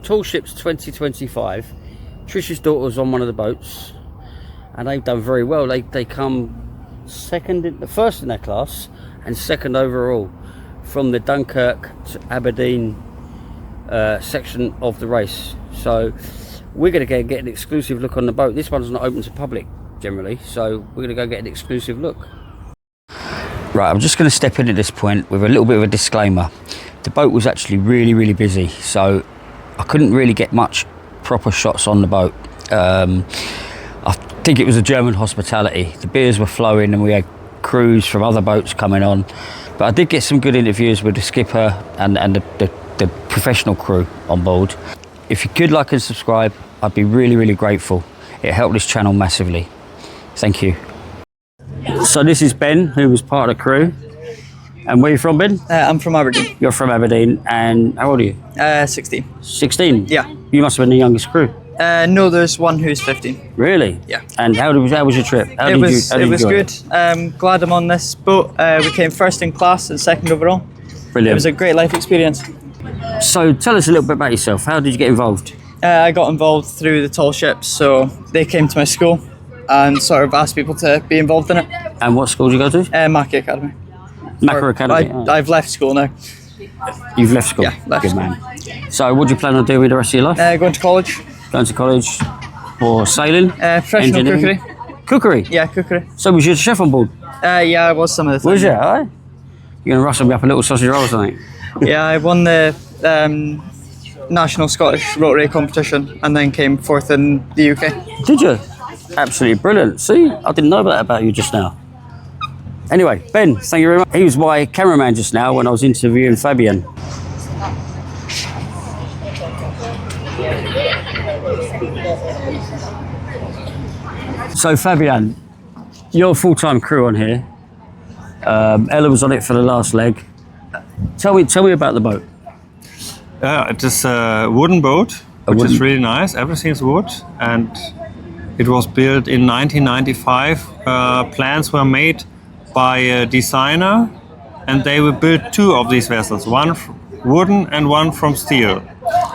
Tall Ships 2025. Trish's daughter was on one of the boats, and they've done very well. They come first in their class and second overall from the Dunkirk to Aberdeen section of the race. So we're going to get an exclusive look on the boat. This one's not open to public generally, so we're going to go get an exclusive look. Right, I'm just going to step in at this point with a little bit of a disclaimer. The boat was actually really busy, so I couldn't really get much proper shots on the boat. I think it was a German hospitality. The beers were flowing and we had crews from other boats coming on. But I did get some good interviews with the skipper and the professional crew on board. If you could like and subscribe, I'd be really grateful. It helped this channel massively. Thank you. So this is Ben, who was part of the crew. And where are you from, Ben? I'm from Aberdeen. You're from Aberdeen, and how old are you? 16. 16? Yeah. You must have been the youngest crew. No, there's one who's 15. Really? Yeah. And how was your trip? It was good. Glad I'm on this boat. We came first in class and second overall. Brilliant. It was a great life experience. So tell us a little bit about yourself. How did you get involved? I got involved through the Tall Ships, so they came to my school and sort of asked people to be involved in it. And what school did you go to? Mackey Academy. Macker Academy. I've left school now. You've left school? Yeah, left Good school. Man. So what do you plan on doing with the rest of your life? Going to college. Going to college or sailing? Professional engineering? cookery. Cookery? Yeah, cookery. So was you a chef on board? Yeah, I was some of the time. Was you? Aye? You're going to rustle me up a little sausage roll or something? Yeah, I won the National Scottish Rotary competition and then came fourth in the UK. Did you? Absolutely brilliant. See, I didn't know that about you just now. Anyway, Ben, thank you very much. He was my cameraman just now when I was interviewing Fabian. So Fabian, you're a full-time crew on here. Ella was on it for the last leg. Tell me about the boat. It is a wooden boat, which is really nice. Everything's wood, and it was built in 1995. Plans were made by a designer, and they will build two of these vessels, one wooden and one from steel.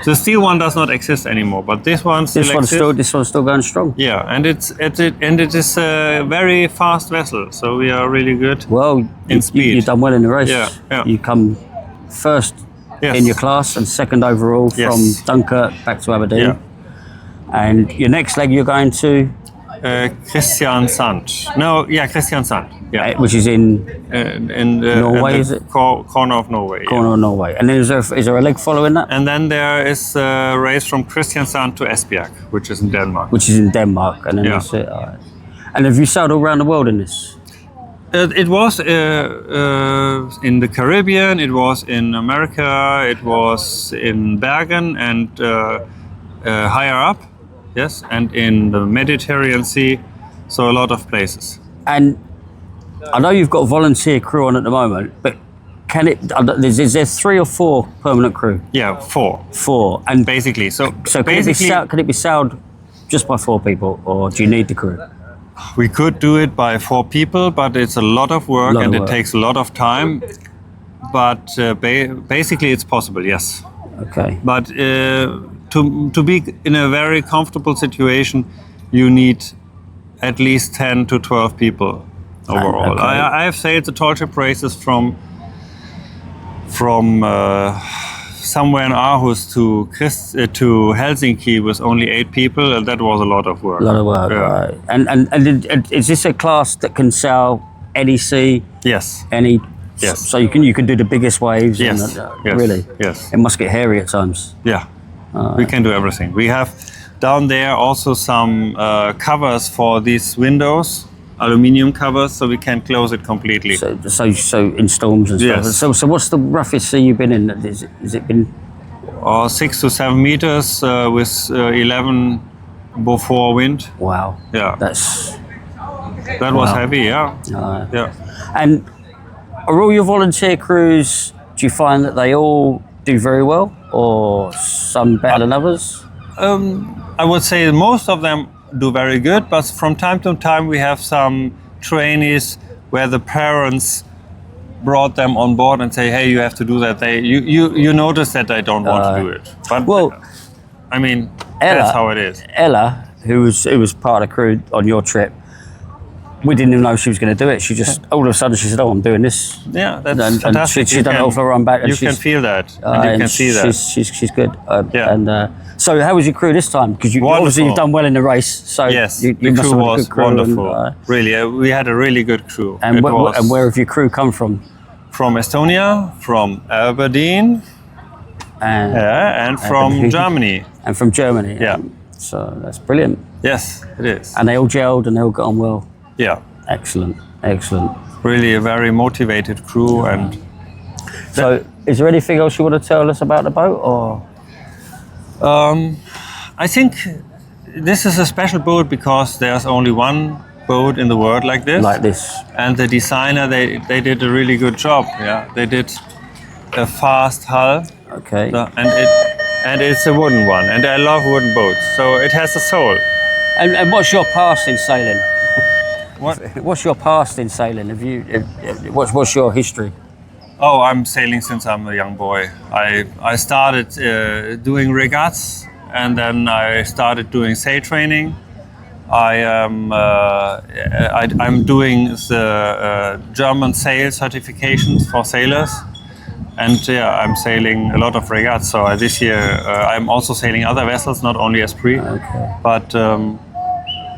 The steel one does not exist anymore, but this one still exists. This one's still going strong. Yeah, and it is a very fast vessel, so we are really good. Well, in speed. You've done well in the race. Yeah. You come first in your class and second overall from Dunkirk back to Aberdeen. Yeah. And your next leg you're going to? Kristiansand. Kristiansand. Yeah. Which is in Norway, is it? Corner of Norway. Corner of Norway. And then is there a leg following that? And then there is a race from Kristiansand to Esbjerg, which is in Denmark. Which is in Denmark, and then that's it. All right. And have you sailed all around the world in this? It was in the Caribbean, it was in America, it was in Bergen and higher up, yes, and in the Mediterranean Sea, so a lot of places. And I know you've got a volunteer crew on at the moment, but is there 3 or 4 permanent crew? Yeah, 4. 4, and basically, so basically, can it be sailed just by 4 people, or do you need the crew? We could do it by 4 people, but it's a lot of work and it takes a lot of time. But basically, it's possible, yes. Okay. But to be in a very comfortable situation, you need at least 10 to 12 people overall. Okay. I have sailed the tall ship races from somewhere in Aarhus to Helsinki with only 8 people, and that was a lot of work. A lot of work, right. And is this a class that can sail any sea? Yes. Yes. So you can do the biggest waves? Yes. Yes. Really? Yes. It must get hairy at times. Yeah. We can do everything. We have down there also some covers for these windows, aluminium covers, so we can close it completely. So in storms and stuff. Yes. So what's the roughest sea you've been in? Has it been 6 to 7 meters with 11 Beaufort wind? Wow. Yeah. That was heavy. Yeah. Yeah. And are all your volunteer crews? Do you find that they all do very well, or some better than others? I would say most of them do very good, but from time to time we have some trainees where the parents brought them on board and say, hey, you have to do that. You notice that they don't want to do it. But I mean, Ella- that's how it is. Ella, who was part of the crew on your trip, we didn't even know she was going to do it. She just all of a sudden she said, "Oh, I'm doing this." Yeah, that's And fantastic. she's done it all for her run back. And You can she's, feel that, and you can see that. She's good. Yeah. And so, how was your crew this time? Because you Wonderful. obviously you've done well in the race. So Yes, you the must crew have had a was good crew. wonderful. And, Really, we had a really good crew. and, It wh- and where have your crew come from? from Estonia, from Aberdeen, And and from Aberdeen. Germany. and from Germany. Yeah. So that's brilliant. Yes, it is. And they all gelled and they all got on well. Yeah, Excellent. Excellent. really a very motivated crew, and So, is there anything else you want to tell us about the boat, or? I think this is a special boat because there's only one boat in the world like this. Like this. And the designer, they did a really good job. Yeah, they did a fast hull, Okay. and it's a wooden one, and I love wooden boats, so it has a soul. And what's your past in sailing? What? What's your past in sailing? What's your history? Oh, I'm sailing since I'm a young boy. I started doing regattas, and then I started doing sail training. I'm doing the German sail certifications for sailors, and yeah, I'm sailing a lot of regattas. So this year I'm also sailing other vessels, not only ESPRIT. Okay. But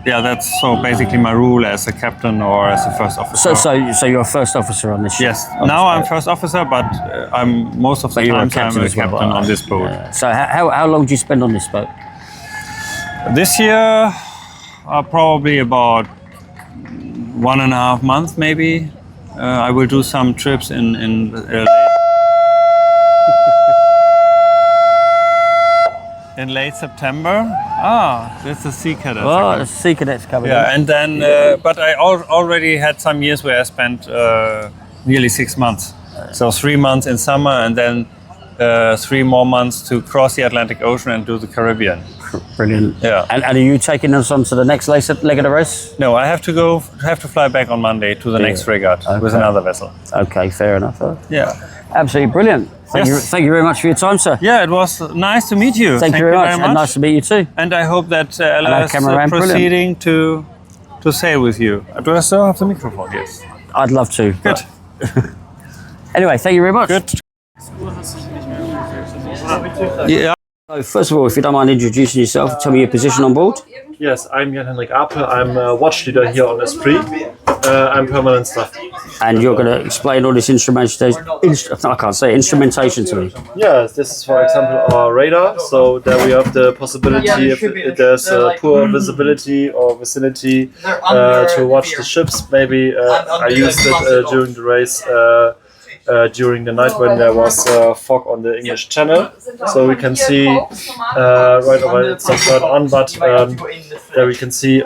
yeah, that's so basically my rule as a captain or as a first officer. So you're a first officer on this ship? Yes, now I'm first officer, but I'm most of the You're a time captain I'm a as well. captain on this boat. Yeah. So how long do you spend on this boat? This year, probably about 1.5 months, maybe. I will do some trips in late September. That's a sea cadet. Oh, the sea cadets coming in. Yeah, and then, but I already had some years where I spent nearly 6 months. So 3 months in summer, and then 3 more months to cross the Atlantic Ocean and do the Caribbean. Brilliant. Yeah. And are you taking us on to the next leg of the race? No, I have to fly back on Monday to the next regatta with Okay. another vessel. Okay, fair enough. Yeah. Absolutely brilliant. Thank you very much for your time, sir. Yeah, it was nice to meet you. Thank you very much. And nice to meet you too. And I hope that Ella our is cameraman, proceeding to sail with you. Do I still have the microphone? Yes. I'd love to. Good. Anyway, thank you very much. Good. Yeah. So first of all, if you don't mind introducing yourself, tell me your position on board. Yes, I'm Jan-Henrik Apel. I'm a watch leader here on ESPRIT. I'm permanent staff. And you're going to explain all this instrumentation to me. Yes, this is for example our radar. So there we have the possibility if there's poor visibility or vicinity to watch the ships. Maybe I used it during the race. During the night when there was fog on the English Channel, so we can see right away it's not turned on, but there we can see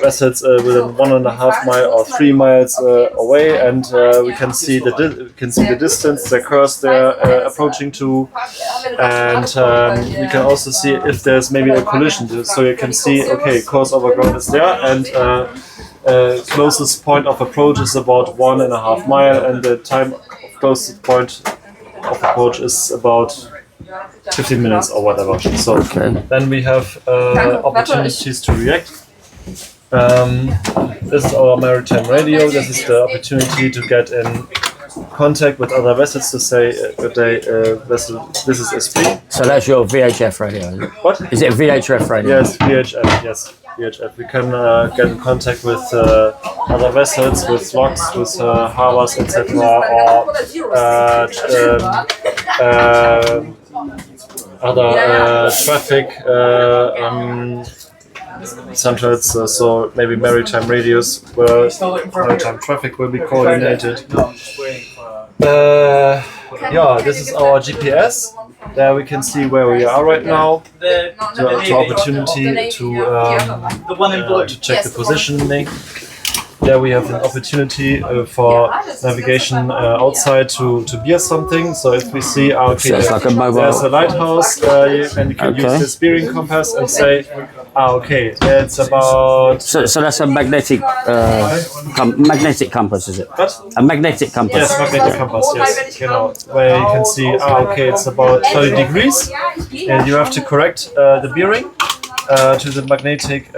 vessels within 1.5 mile or 3 miles away, and we can see the distance, the course they're approaching to, and we can also see if there's maybe a collision. So you can see course over ground is there, and closest point of approach is about 1.5 mile, and the time of closest point of approach is about 15 minutes or whatever. So then we have opportunities to react. This is our maritime radio. This is the opportunity to get in contact with other vessels to say good day, vessel, this is ESPRIT. So that's your VHF radio, is it? What? Is it a VHF radio? Yes, VHF, yes. VHF. We can get in contact with other vessels, with locks, with harbors, etc., or other traffic centers, so maybe maritime radios where maritime traffic will be coordinated. This is our GPS. There we can see where we are right now. The opportunity to check the positioning. There we have an opportunity for navigation outside to beer something. So if we see, So it's like a mobile. there's a lighthouse, and you can use the steering compass and say, Okay. It's about. So that's a magnetic magnetic compass, is it? What? A magnetic compass. Yes, magnetic compass. Yes, genau. Where you can see. Okay, it's about 30 degrees, and you have to correct the bearing to the magnetic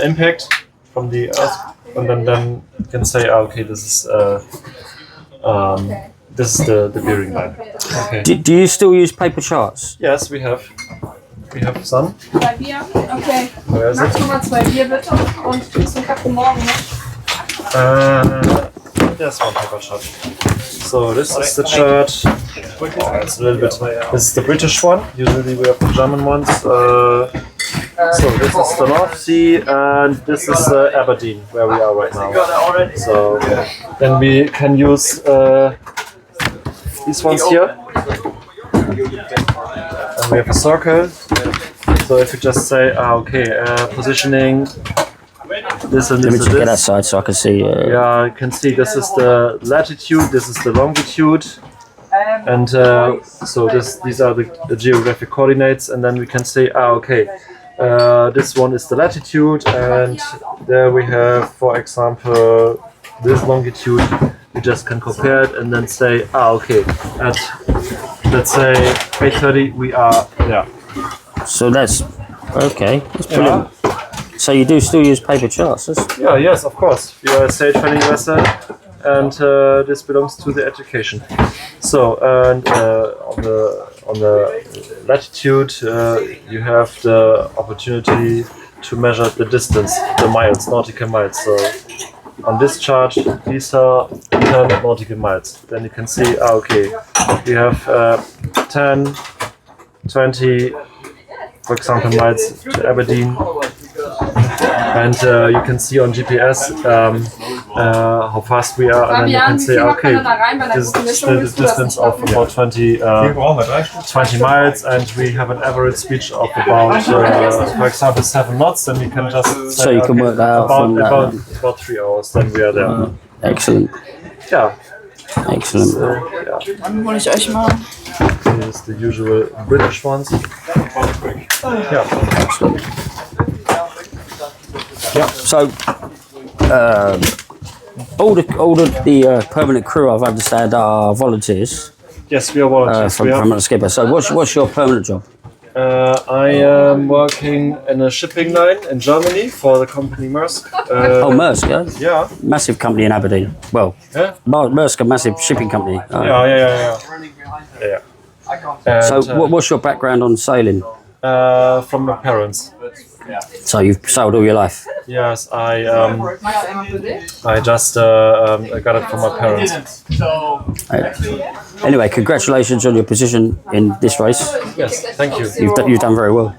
impact from the Earth, and then you can say, okay, this is the bearing line. Okay. Do you still use paper charts? Yes, we have. We have some. 2 Bier? Okay. Where is Magst it? du mal 2 Bier bitte? Und kriegst einen Kaffee morgen, ne? There's one paper chart. So this is the chart. It's a little bit. This is the British one. Usually we have the German ones. So this is the North Sea, and this is Aberdeen, where we are right now. So then we can use these ones here. And we have a circle. So if you just say, okay, positioning. This and this. Let me and just get this. outside so I can see. Yeah, you can see this is the latitude, this is the longitude, and so these are the geographic coordinates, and then we can say, okay, this one is the latitude, and there we have, for example, this longitude. We just can compare it and then say, okay, at let's say 8:30 we are there. So that's okay. That's brilliant. So you do still use paper charts? Yeah, yes, of course. We are a sail training vessel, and this belongs to the education. So, and on the latitude, you have the opportunity to measure the distance, the miles, nautical miles. So, on this chart, these are 10 nautical miles. Then you can see, okay, we have 10, 20, for example, miles to Aberdeen. And you can see on GPS how fast we are, and then you can say, okay, this is the distance of about 20 miles, and we have an average speed of about, for example, 7 knots. Then we can just say, So you can work that out from that. about 3 hours. Then we are there. Excellent. Yeah. Excellent. Dann hole ich euch mal. Here's the usual British ones. Yeah. Excellent. Yeah. So, all the permanent crew, I've understand, are volunteers Yes, we are volunteers. from the skipper. So, what's your permanent job? I am working in a shipping line in Germany for the company Maersk. Oh, Maersk, yeah, Yeah. massive company in Aberdeen. Well, Yeah. Maersk, a massive shipping company. Yeah. And, So, what's your background on sailing? from my parents. So, you've sailed all your life. Yes, I just got it from my parents. Anyway, congratulations on your position in this race. Yes, thank you. You've done very well,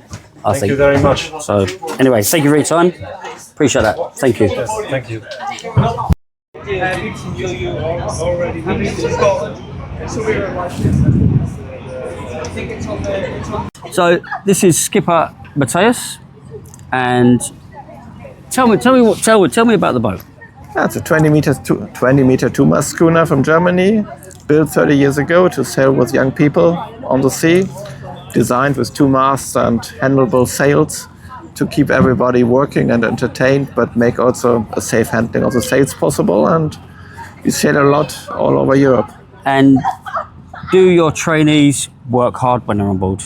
I Thank think. you very much. So, anyway, thank you for your time. Appreciate that. Thank you. Yes, thank you. So this is Skipper Mathias, and tell me about the boat. It's a 20 meter two-mast schooner from Germany, built 30 years ago to sail with young people on the sea, designed with 2 masts and handleable sails to keep everybody working and entertained, but make also a safe handling of the sails possible. And we sail a lot all over Europe. And do your trainees work hard when they're on board?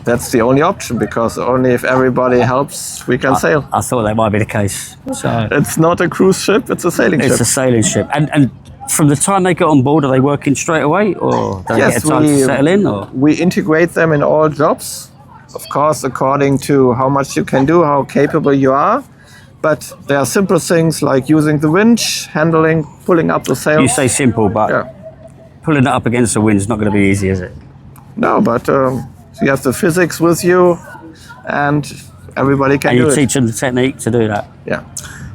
That's the only option, because only if everybody helps we can sail. I thought that might be the case. So It's not a cruise ship, it's a sailing it's ship. a sailing ship. And from the time they get on board, are they working straight away, or do they get a time to settle in? Or we integrate them in all jobs, of course, according to how much you can do, how capable you are. But there are simple things like using the winch, handling, pulling up the sails. you say simple, but Yeah. pulling it up against the wind is not going to be easy, is it? No, but you have the physics with you, and everybody can And do you it. teach them the technique to do that. Yeah.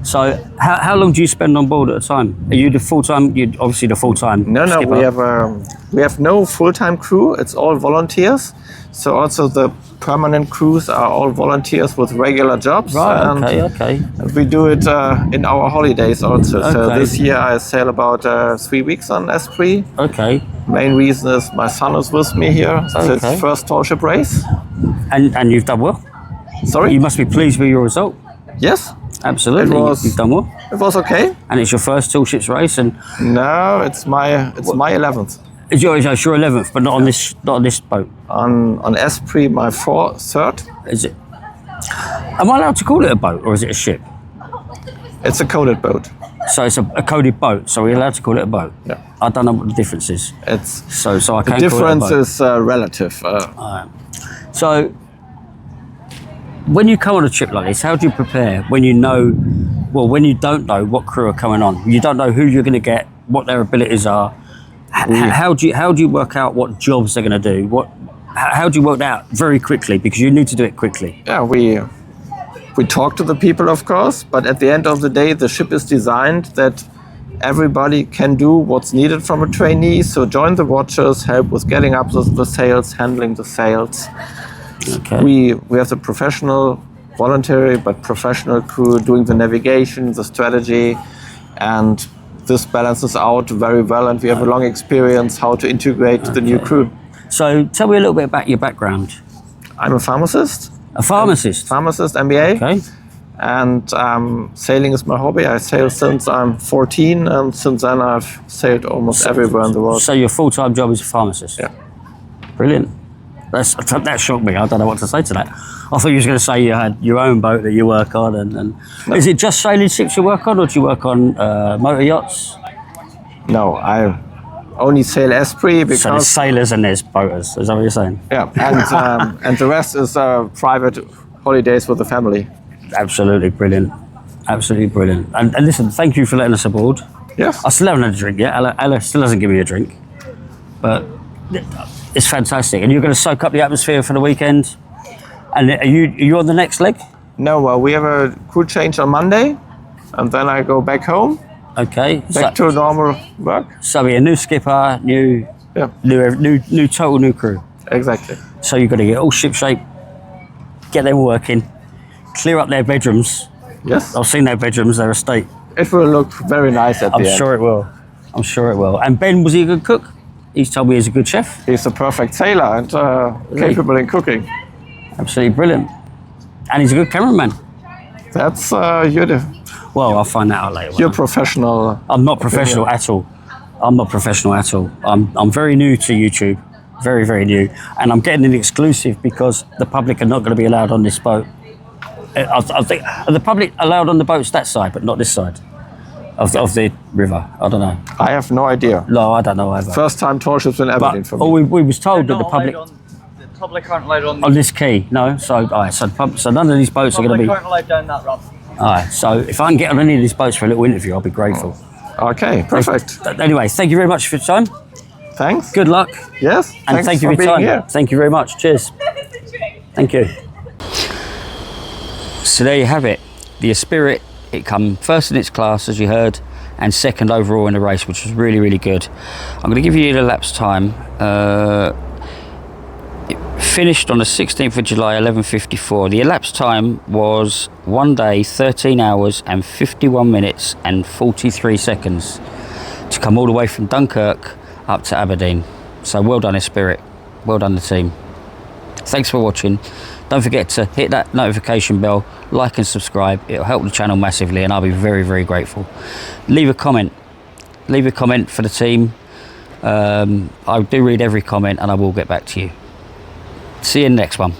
So how long do you spend on board at a time? Are you the full-time? You're obviously the full-time No, skipper. we have no full-time crew. It's all volunteers. So also the permanent crews are all volunteers with regular jobs. Right, and okay. we do it in our holidays also. So Okay. this year I sail about 3 weeks on ESPRIT. Okay. Main reason is my son is with me here. It's Okay. his first tall ship race. And you've done well? Sorry? You must be pleased with your result. Yes, Absolutely. It was- You've done well. it was okay. And it's your first tall ships race, and No, it's my 11th. it's your 11th, but not on this boat. On ESPRIT, my third. Is it? Am I allowed to call it a boat, or is it a ship? It's a coded boat. So it's a coded boat. So we're allowed to call it a boat. Yeah. I don't know what the difference is. It's So I the can't call it a difference boat. is relative. So when you come on a trip like this, how do you prepare when you know, well, when you don't know what crew are coming on? You don't know who you're going to get, what their abilities are. How do you work out what jobs they're going to do? How do you work that out very quickly, because you need to do it quickly? Yeah, we talk to the people, of course, but at the end of the day, the ship is designed that everybody can do what's needed from a trainee. So join the watchers, help with getting up the sails, handling the sails. Okay. We have the professional, voluntary but professional crew doing the navigation, the strategy, and this balances out very well. And we have a long experience how to integrate the new crew. So tell me a little bit about your background. I'm a pharmacist. A pharmacist. Pharmacist, MBA. Okay. And sailing is my hobby. I sail since I'm 14, and since then I've sailed almost everywhere in the world. So your full-time job is a pharmacist? Yeah. Brilliant. That shocked me. I don't know what to say to that. I thought you was going to say you had your own boat that you work on. And is it just sailing ships you work on, or do you work on motor yachts? No, I only sail ESPRIT So there's because sailors and there's boaters. Is that what you're saying? yeah, and the rest is private holidays with the family. Absolutely brilliant. Absolutely brilliant. And listen, thank you for letting us aboard. Yes. I still haven't had a drink yet. Ella still hasn't given me a drink. But it's fantastic. And you're going to soak up the atmosphere for the weekend. And are you on the next leg? No, we have a crew change on Monday, and then I go back home, Okay. back to normal work. So we're a new skipper, new total new crew. Exactly. So you've got to get all ship shape, get them working, clear up their bedrooms. Yes. I've seen their bedrooms, their estate. It will look very nice at I'm the end. sure it will. I'm sure it will. And Ben, was he a good cook? He's told me he's a good chef. He's a perfect sailor and capable in cooking. Absolutely brilliant. And he's a good cameraman. That's Well, I'll find that out later. your professional. I'm not professional at all. I'm not professional at all. I'm very new to YouTube. Very, very new. And I'm getting an exclusive because the public are not going to be allowed on this boat. I think, are the public allowed on the boats that side, but not this side of the river? I don't know. I have no idea. No, I don't know either. First time tall ships in Aberdeen But for me. we was told that the public aren't allowed on this quay. No, so so none of these boats are going to be. aren't allowed down that ramp. Alright, so if I can get on any of these boats for a little interview, I'll be grateful. Okay, perfect. Anyway, thank you very much for your time. Thanks. Good luck. Yes. And thanks thank you for for your being time. here. Thank you very much. Cheers. Thank you. So there you have it. The ESPIRIT, it come first in its class, as you heard, and second overall in the race, which was really, really good. I'm going to give you the elapsed time. It finished on the 16th of July, 11:54. The elapsed time was 1 day, 13 hours and 51 minutes and 43 seconds to come all the way from Dunkirk up to Aberdeen. So well done, ESPIRIT. Well done, the team. Thanks for watching. Don't forget to hit that notification bell, like and subscribe. It'll help the channel massively and I'll be very, very grateful. Leave a comment. Leave a comment for the team. I do read every comment and I will get back to you. See you in the next one.